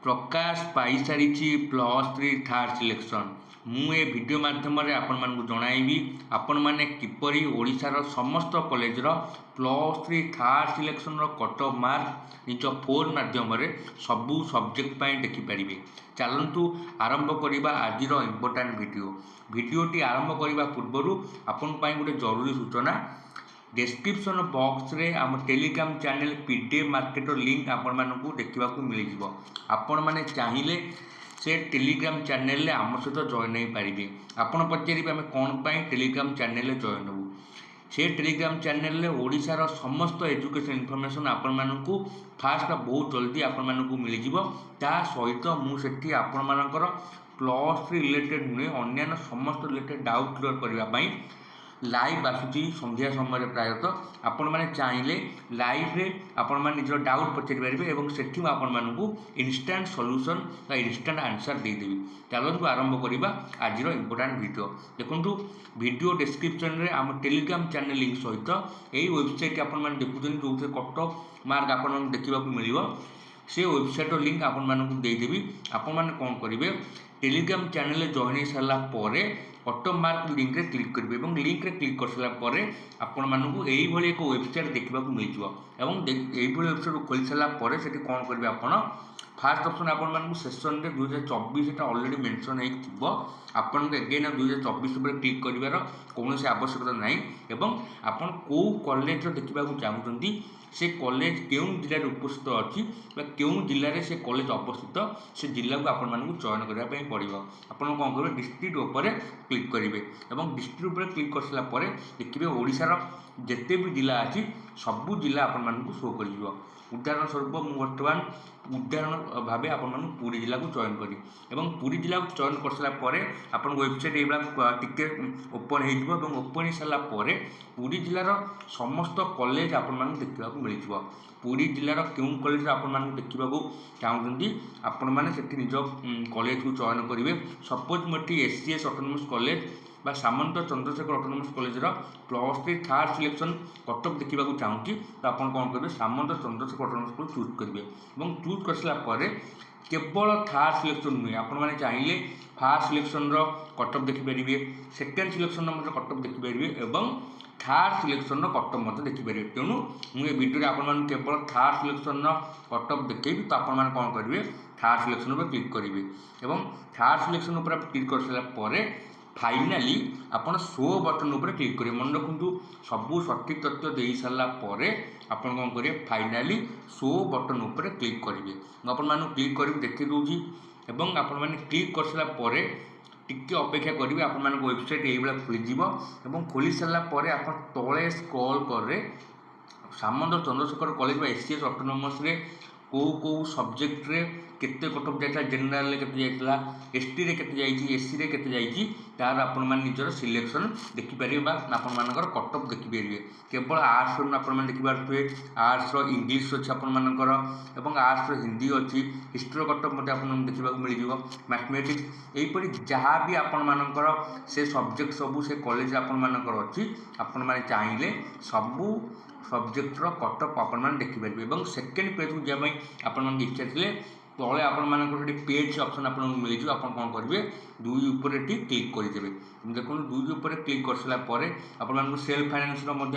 प्रकाश पाई सारी +3 third selection मु ए video माध्यम आपण मानक जनइबी आपण मैंने किपर ओडिशार समस्त कॉलेजर +3 third selection cut of mark निज फोन माध्यम सबू सब्जेक्ट देखिपारे। चलतु आरंभ करवा आज इम्पोर्टाट भिडटी आरंभ करने पूर्व आपण गोटे जरूरी सूचना डिस्क्रिप्शन बॉक्स रे आम Telegram channel PDF marketer link आपण मानक देखा मिल जाव। आपण मैंने चाहिए से टेलीग्राम चैनल आम सहित जॉइन हो पारे। आपड़ पचारे आम कौन पाई टेलीग्राम चैनल जॉइन हो से टेलीग्राम चैनल ओडिशार समस्त एजुकेशन इनफॉरमेशन आपण मानक फास्ट बहुत जल्दी आपण मानक मिल जाव। ता सहित मुझे आपण मानकर +3 रिलेटेड नुहे अन्य समस्त रिलेटेड डाउट क्लियर करने लाइव आसूची संध्या समय प्रायतः आपण मैंने चाहिए लाइव रे आपण मैंने निज डाउट पचारि पारे और सेठी आपण मानक इंस्टांट सॉल्यूशन या इंस्टांट आंसर देदेवी। चलतु आरंभ करवा आज इम्पोर्टाट वीडियो। देखो वीडियो डिस्क्रिप्शन रे आम टेलीग्राम चैनल लिंक सहित यही वेबसाइट आपण मैंने देखुं जो कट ऑफ मार्क आपण देखा मिल से वेबसाइट लिंक आपण मानक देदेवी। आपण मैंने कौन करेंगे टेलीग्राम चैनल जॉइन हो सारापर ऑटो मार्क लिंक रे क्लिक करेंगे और लिंक रे क्लिक कर सारापर आपण मानक यही एक वेबसाइट देखा मिल जाए। वेबसाइट खोल सारापर से कौन करेंगे आपण फास्ट ऑप्शन आपण मानक सेशन रे 2024 ऑलरेडी मेंशन होपन एगेन 2024 पर क्लिक कर कौन आवश्यकता ना एवं आपन को कॉलेज देखा चाहते से कॉलेज क्यों जिले में उपस्थित अच्छी क्यों जिले में से कॉलेज अवस्थित से जिला को आपण मानक चयन करने पड़ो। आपड़ कौन करेंगे डिस्ट्रिक्ट उपर क्लिक करेंगे और डिस्ट्रिक्ट उपर क्लिक कर सारापर देखिए ओडिशार जिते भी जिला अच्छी सबू जिला आपण मानक शो कर। उदाहरण स्वरूप मुझे बर्तमान उदाहरण भाव आपण पुरी जिला को चयन करी एवं पुरी जिला को चयन कर सारापर आपण वेबसाइट ये टिके ओपन हो ओपन हो सारापर पुरी जिलार समस्त कॉलेज आपण मानक देखा मिल जाव। पुरी जिलार क्यों कॉलेज आपण मानक देखा चाहते आपण मैंने से निज कॉलेज को चयन करेंगे। सपोज मुझे एससीएस ऑटोनोमस कॉलेज बा सामंत चंद्रशेखर ऑटोनोमस कॉलेजर +3 थर्ड सिलेक्शन कट ऑफ देखा चाहूँगी तो आप कौन करेंगे सामंत चंद्रशेखर ऑटोनोमस को चूज करेंगे और चूज कर सारापर केवल थर्ड सिलेक्शन नुहे आपण मैंने चाहिए फास्ट सिलेक्शन कट ऑफ देखिपारे सेकेंड सिलेक्शन कट ऑफ देखिपारे और थर्ड सिलेक्शन कट ऑफ देखिपारे। तेणु मुझे वीडियो आपण केवल थर्ड सिलेक्शन कट ऑफ देखी तो आपण कौन करेंगे थर्ड सिलेक्शन पर क्लिक करेंगे और थर्ड सिलेक्शन पर क्लिक कर सारापर फाइनाली आपन शो बटन उपर क्लिक करेंगे। मन रखु सबू सठिक तथ्य दे सारापर आपन कौन करेंगे फाइनाली शो बटन उपर क्लिक करेंगे। आपण मान क्लिक कर देखी दूसरी और आपण मैंने क्लिक कर सारापर टिके अपेक्षा करेंगे आपण मान वेबसाइट ये खोलीज और खोली सारापर आप तले स्क्रॉल करे सामंत चंद्रशेखर कॉलेज एससीएस ऑटोनोमस रे कौ सब्जेक्ट रे केते कट ऑफ जाइला जनरल रे केते जाइला एसटी रे केते जाइछि एससी रे केते जाइछि तार आपण मान निजर सिलेक्शन देखि पारे बा आपण मानकर कट ऑफ देखि पारे। केवल आर्ट्स रो आपण मान देखि पारथुए आर्ट्स रो इंग्लिश अछि आपण मानकर एवं आर्ट्स रो हिंदी अछि हिस्ट्री कट ऑफ मते आपण देखिबा मिल जिवो मैथमेटिक्स एई परि जहाँ भी आपण मानकर से सब्जेक्ट सबू से कॉलेज आपण मानकर अछि आपण माने चाहिए सबू सब्जेक्टर कट ऑफ आपण मान देखि पारे। और सेकेंड पेज को जाय आपण मान इच्छा थिले तले आपण मानकर पेज ऑप्शन आपन मिल जाए। आप कौन करेंगे दुई उपर क्लिक करदेवे। देखो दुई उपर क्लिक कर सारापर आपण मानक सेल्फ फाइनेंस देखा मिल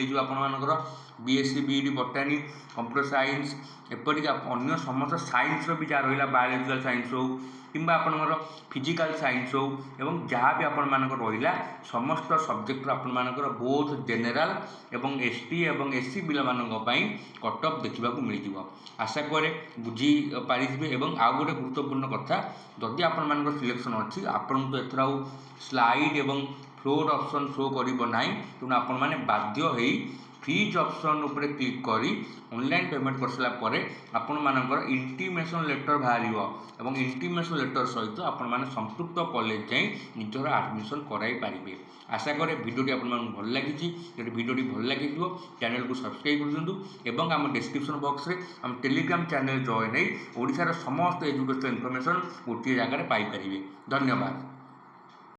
जाए। आपण मानकर BSc BEd botany computer science एपरिक अन्य समस्त साइंस भी जहाँ रहा बायोलॉजिकल साइंस हो कि आपंकर फिजिकल साइंस हो एवं जहाँ भी आपण मानक रहा समस्त सब्जेक्ट आपण मानकर बोथ जेनेराल एवं एसटी एवं एससी पिला मानक कट ऑफ देखा मिल जाए। आशा करे बुझी पारिबे। एवं आउ गोटे गुरुत्वपूर्ण कथा जदि आपण मानक सिलेक्शन अच्छी आपण तो एथर आउ स्लाइड एवं फ्लोट ऑप्शन शो करिबो नाही तेणु आपण माने बाध्य होई फीज ऑप्शन उपर क्लिक करी ऑनलाइन पेमेंट कर सारापर आपण मानकर इंटीमेशन लेटर बाहरिबो एवं इंटीमेशन लेटर सहित आपण माने संपुक्त कॉलेज जाई निजर एडमिशन कराई पारिबे। आशा करे वीडियोटी आपण मानक भल लागिछि। जदि वीडियोटी भल लागिथिबो चैनल को सब्सक्राइब कर दियंतु एवं आम डिस्क्रिप्शन बॉक्स रे आम टेलीग्राम चैनल जॉइन होई ओडिशार समस्त एजुकेशन इनफॉरमेशन गोटे जगह पाई परिबे। धन्यवाद।